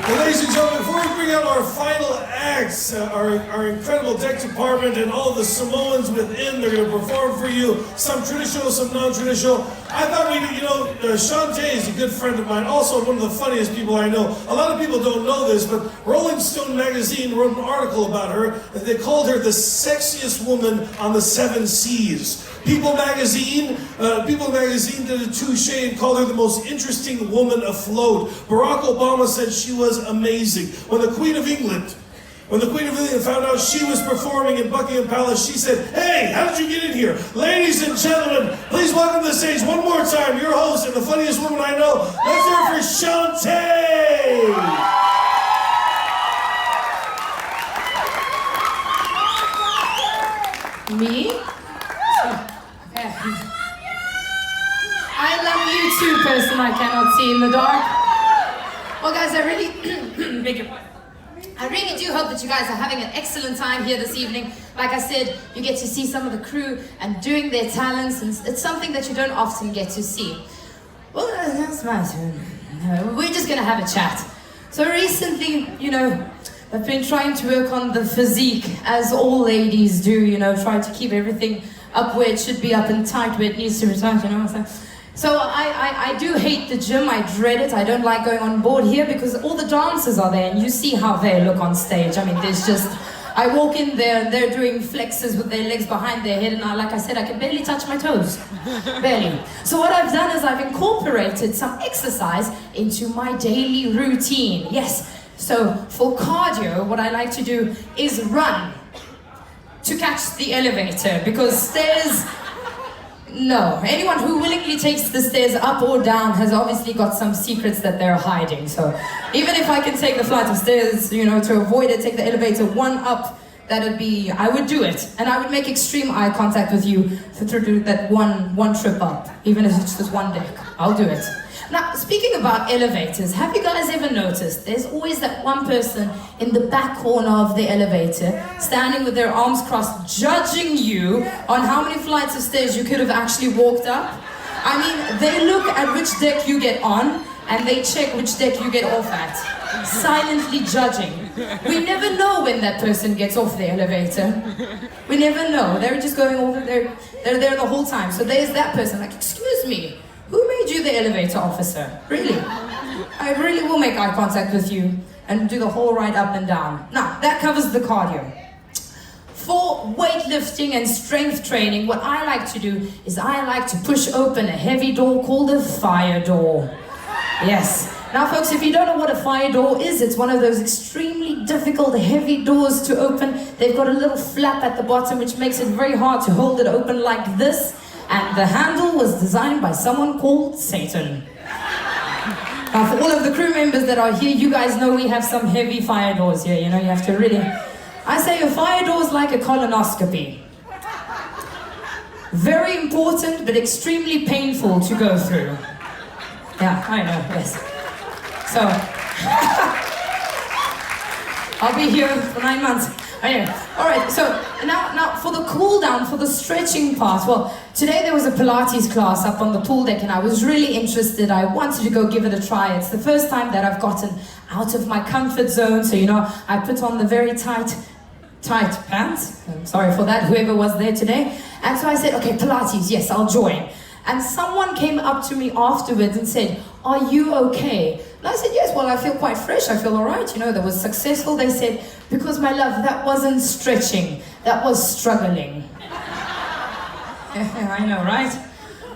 Well, ladies and gentlemen, before we bring out our final acts, our incredible deck department and all the Samoans within, they're going to perform for you, some traditional, some non-traditional. I thought Shantae is a good friend of mine, also one of the funniest people I know. A lot of people don't know this, but Rolling Stone magazine wrote an article about her. They called her the sexiest woman on the 7 seas. People magazine did a touche and called her the most interesting woman afloat. Barack Obama said she was amazing. When the Queen of England found out she was performing in Buckingham Palace, she said, "Hey, how did you get in here?" Ladies and gentlemen, please welcome to the stage one more time your host and the funniest woman I know. Let's hear it for Shantae! Me? I love you too, person I cannot see in the dark. Well, guys, I really do hope that you guys are having an excellent time here this evening. Like I said, you get to see some of the crew and doing their talents, and it's something that you don't often get to see. Well, that's my turn. We're just gonna have a chat. So recently, I've been trying to work on the physique, as all ladies do, trying to keep everything up where it should be, up and tight where it needs to be tight, So I do hate the gym, I dread it, I don't like going on board here because all the dancers are there and you see how they look on stage. I mean, I walk in there and they're doing flexes with their legs behind their head and like I said, I can barely touch my toes, barely. So what I've done is I've incorporated some exercise into my daily routine, yes. So for cardio, what I like to do is run to catch the elevator because stairs, no. Anyone who willingly takes the stairs up or down has obviously got some secrets that they're hiding. So even if I can take the flight of stairs, to avoid it, take the elevator one up, I would do it. And I would make extreme eye contact with you to do that one trip up, even if it's just one deck. I'll do it. Now, speaking about elevators, have you guys ever noticed there's always that one person in the back corner of the elevator standing with their arms crossed, judging you on how many flights of stairs you could have actually walked up? I mean, they look at which deck you get on and they check which deck you get off at, silently judging. We never know when that person gets off the elevator. We never know. They're just going over there. They're there the whole time. So there's that person like, "Excuse me, who made you the elevator officer?" Really? I really will make eye contact with you and do the whole ride up and down. Now, that covers the cardio. For weightlifting and strength training, what I like to do is I like to push open a heavy door called a fire door. Yes. Now, folks, if you don't know what a fire door is, it's one of those extremely difficult, heavy doors to open. They've got a little flap at the bottom, which makes it very hard to hold it open like this. And the handle was designed by someone called Satan. Now, for all of the crew members that are here, you guys know we have some heavy fire doors here. You have to really... I say a fire door is like a colonoscopy. Very important, but extremely painful to go through. Yeah, I know, yes. So, I'll be here for 9 months. Anyway, all right, so now for the cool down, for the stretching part, well, today there was a Pilates class up on the pool deck and I was really interested. I wanted to go give it a try. It's the first time that I've gotten out of my comfort zone. So, I put on the very tight pants. I'm sorry for that, whoever was there today. And so I said, okay, Pilates, yes, I'll join. And someone came up to me afterwards and said, "Are you okay?" And I said, "Yes, well, I feel quite fresh, I feel all right, that was successful." They said, "Because, my love, that wasn't stretching, that was struggling." I know, right?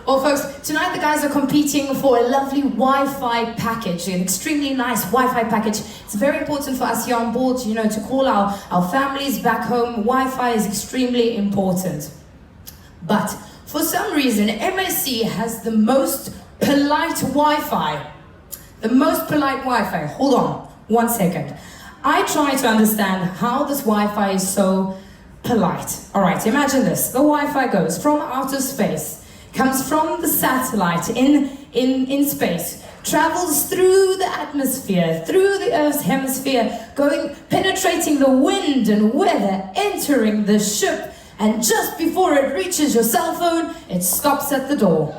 Well, folks, tonight the guys are competing for a lovely Wi-Fi package, an extremely nice Wi-Fi package. It's very important for us here on board, to call our families back home. Wi-Fi is extremely important. But for some reason, MSC has the most polite Wi-Fi. The most polite Wi-Fi. Hold on, 1 second. I try to understand how this Wi-Fi is so polite. All right, imagine this. The Wi-Fi goes from outer space, comes from the satellite in space, travels through the atmosphere, through the Earth's hemisphere, penetrating the wind and weather, entering the ship, and just before it reaches your cell phone, it stops at the door.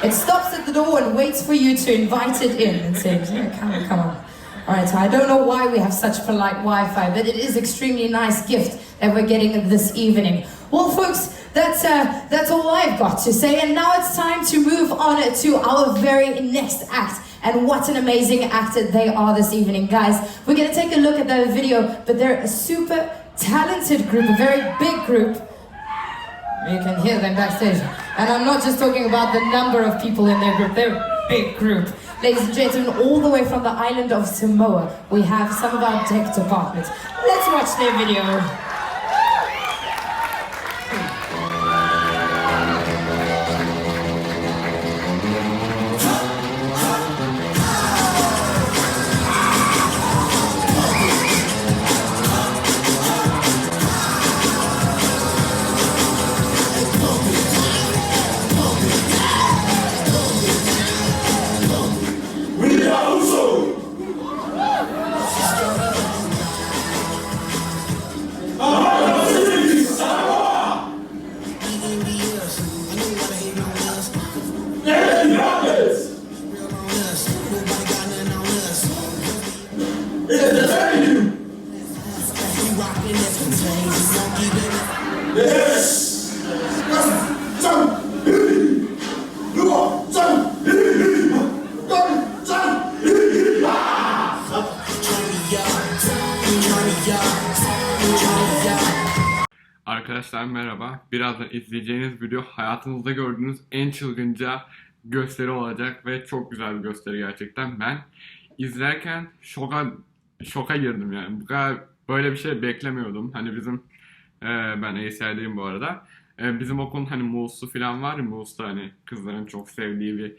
It stops at the door and waits for you to invite it in and says, "Yeah, come on. Alright, so I don't know why we have such polite Wi-Fi, but it is extremely nice gift that we're getting this evening. Well, folks, that's all I've got to say, and now it's time to move on to our very next act. And what an amazing act they are this evening, guys. We're gonna take a look at the video, but they're a super talented group, a very big group. You can hear them backstage. And I'm not just talking about the number of people in their group, they're a big group. Ladies and gentlemen, all the way from the island of Samoa, we have some of our tech departments. Let's watch their video. Arkadaşlar merhaba. Birazdan izleyeceğiniz video hayatınızda gördüğünüz en çılgınca gösteri olacak ve çok güzel bir gösteri gerçekten. Ben izlerken şoka girdim yani. Bu kadar böyle bir şey beklemiyordum. Hani bizim ben Seaside'deyim bu arada. Bizim okulun hani Muğus'u falan var ya, Muğus'ta hani kızların çok sevdiği bir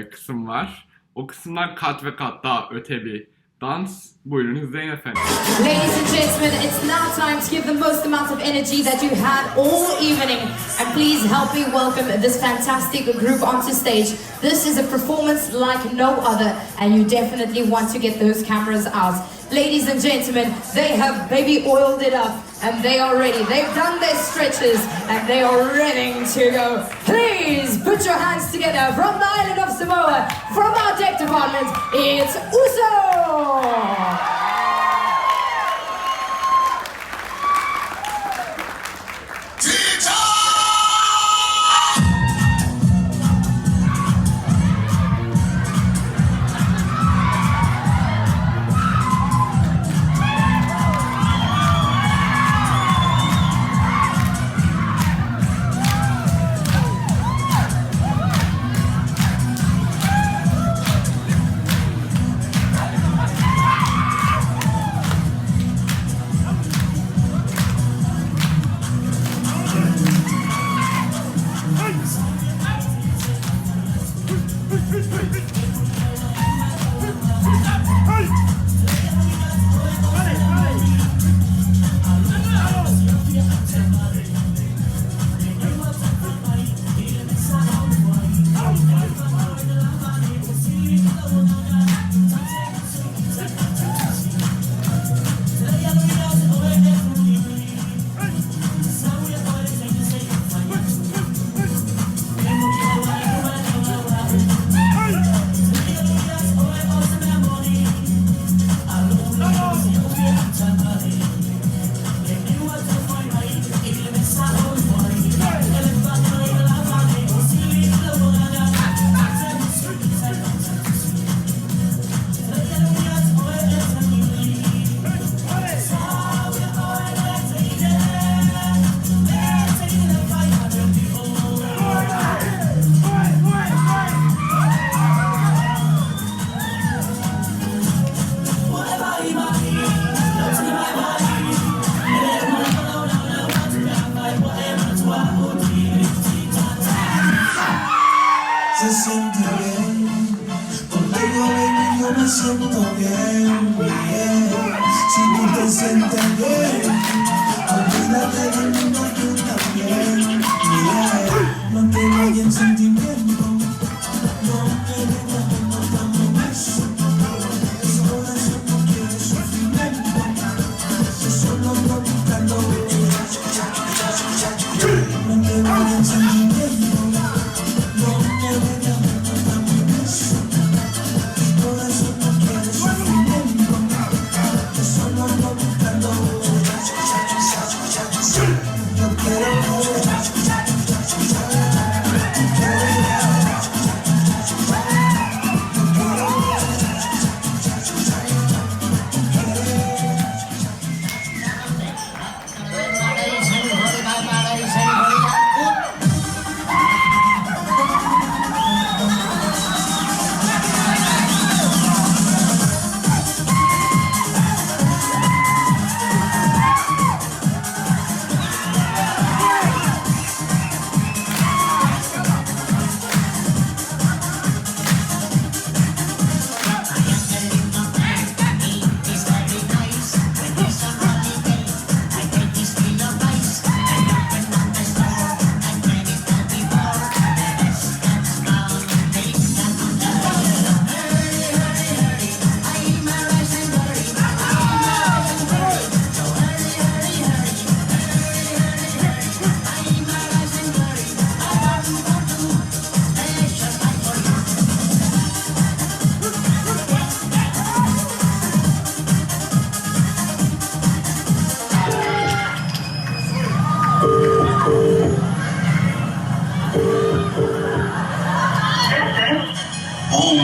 kısım var. O kısımlar kat ve kat daha öte bir dans. Buyurun izleyin efendim. Ladies and gentlemen, it's now time to give the most amount of energy that you had all evening. And please help me welcome this fantastic group onto stage. This is a performance like no other, and you definitely want to get those cameras out. Ladies and gentlemen, they have baby oiled it up, and they are ready. They've done their stretches, and they are ready to go. Please put your hands together from the island of Samoa, from our tech department, it's Uso! Se siente bien, contigo baby yo me siento bien, yeah. Si tú te sientes bien, olvídate del mundo tú también, yeah. Manténlo ahí en sentimiento, no me dejes que no damos eso. El corazón no quiere sufrimiento, yo solo ando buscando belleza. Manténlo ahí en sentimiento, no me dejes que no damos eso. El corazón no quiere sufrimiento.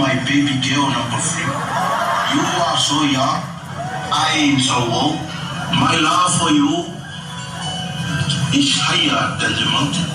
my baby girl number 3. You are so young, I ain't so old. My love for you is higher than the mountain.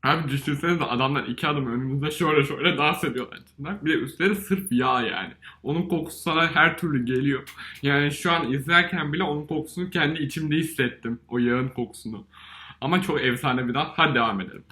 Abi düşünsenize adamlar 2 adım önümüzde şöyle dans ediyorlar. Bir de üstleri sırf yağ yani. Onun kokusu sana her türlü geliyor. Yani şu an izlerken bile onun kokusunu kendi içimde hissettim. O yağın kokusunu. Ama çok efsane bir dans. Hadi devam edelim.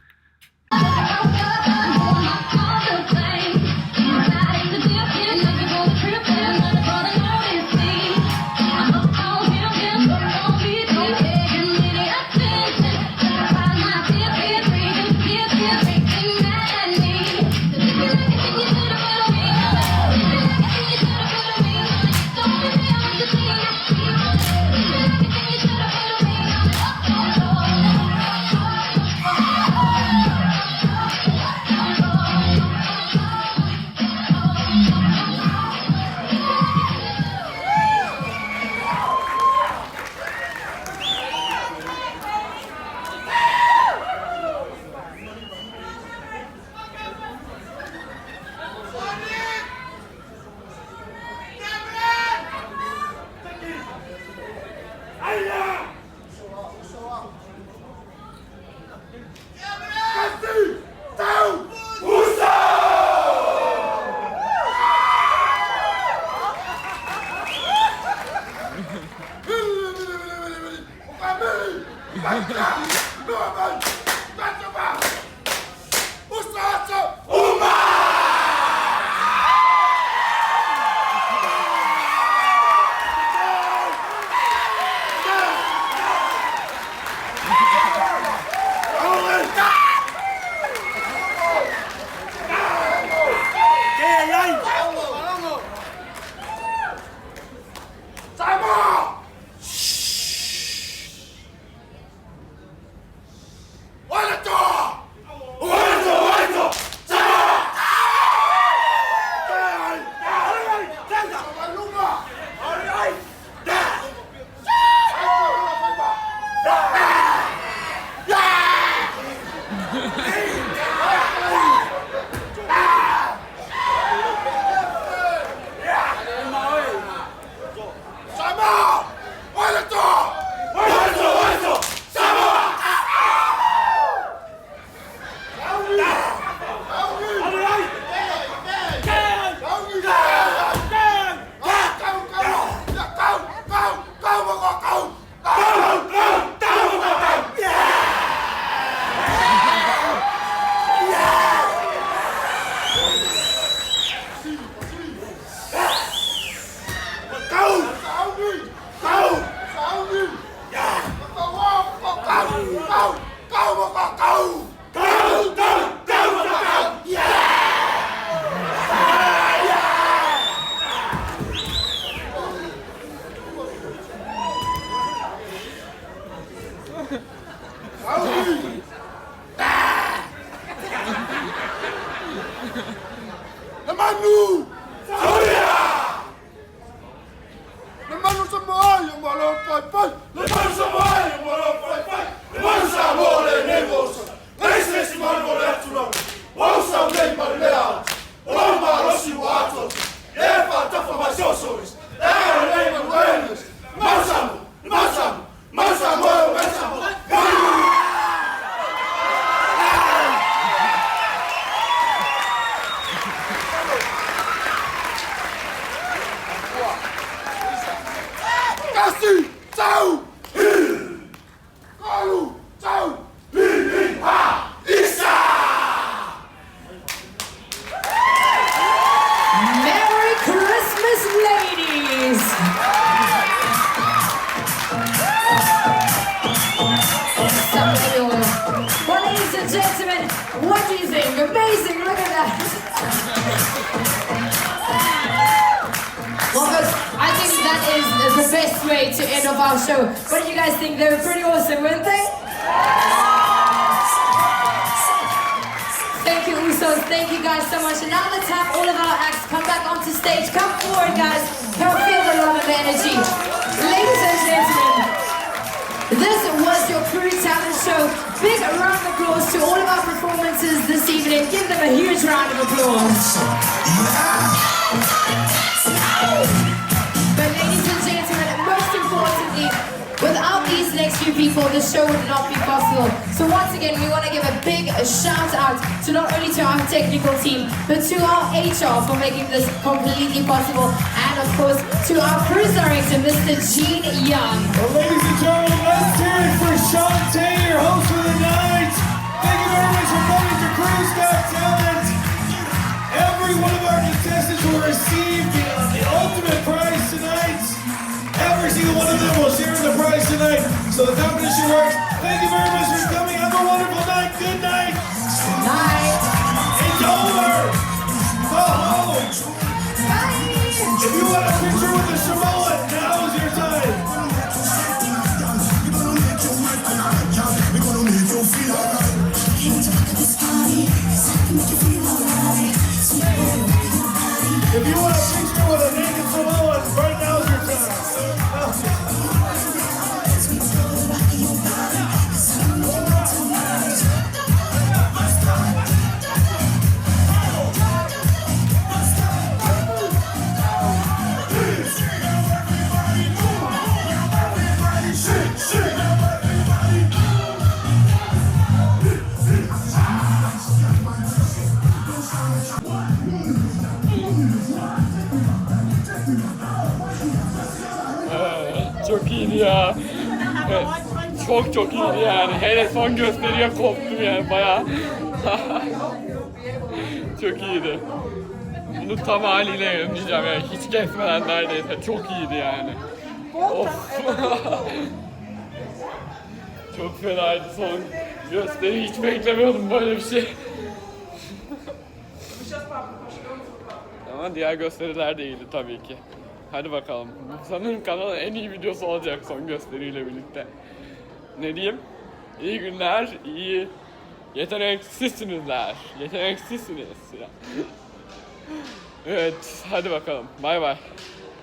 Manu! Le Manu Samoa, yung malo fight. Le Manu Samoa, yung malo fight. Le Manu Samoa, le negos. Laisse si Manu Lertulo. Wausa lei Marilea. Olma Rossi Watos. Eva Tafa Masosoris. Lei Manuelis. Masamo. Kasi, ciao! Kalu, ciao! Ha! Isa! Merry Christmas, ladies! Well, ladies and gentlemen, what do you think? Amazing, look at that! Well, folks, I think that is the best way to end off our show. What do you guys think? They were pretty awesome, weren't they? Thank you, Usos. Thank you guys so much. And now let's have all of our acts come back onto stage. Come forward, guys. Come feel the love of energy. Ladies and gentlemen, this was your Crew Talent Show. Big round of applause to all of our performances this evening. Give them a huge round of applause. But ladies and gentlemen, most importantly, without these next few people, the show would not be possible. So once again, we want to give a big shout out to not only to our technical team, but to our HR for making this completely possible. And of course, to our cruise director, Mr. Gene Young. Well, ladies and gentlemen, let's hear it for Shantae, your host for the night. Thank you very much for coming to Cruise Got Talent. Every one of our contestants will receive the ultimate prize tonight. Every single one of them will share the prize tonight. So the competition works. Thank you very much for coming. Have a wonderful night. Good night. Good night. It's over. Go home. Bye. If you want a picture with the Samoan, now is your time. If you want a picture with a naked Samoan, right now is your time. Çok iyiydi ya. Evet, çok iyiydi yani. Hele son gösteriye koptum yani bayağı. Çok iyiydi. Bunu tam haliyle yayınlayacağım yani. Hiç kesmeden neredeyse. Çok iyiydi yani. Of. Çok fenaydı son gösteri. Hiç beklemiyordum böyle bir şey. Ama diğer gösteriler de iyiydi tabii ki. Hadi bakalım. Bu sanırım kanalın en iyi videosu olacak son gösteriyle birlikte. Ne diyeyim? İyi günler, iyi yeteneksizsinizler. Yeteneksizsiniz. Evet, hadi bakalım. Bay bay.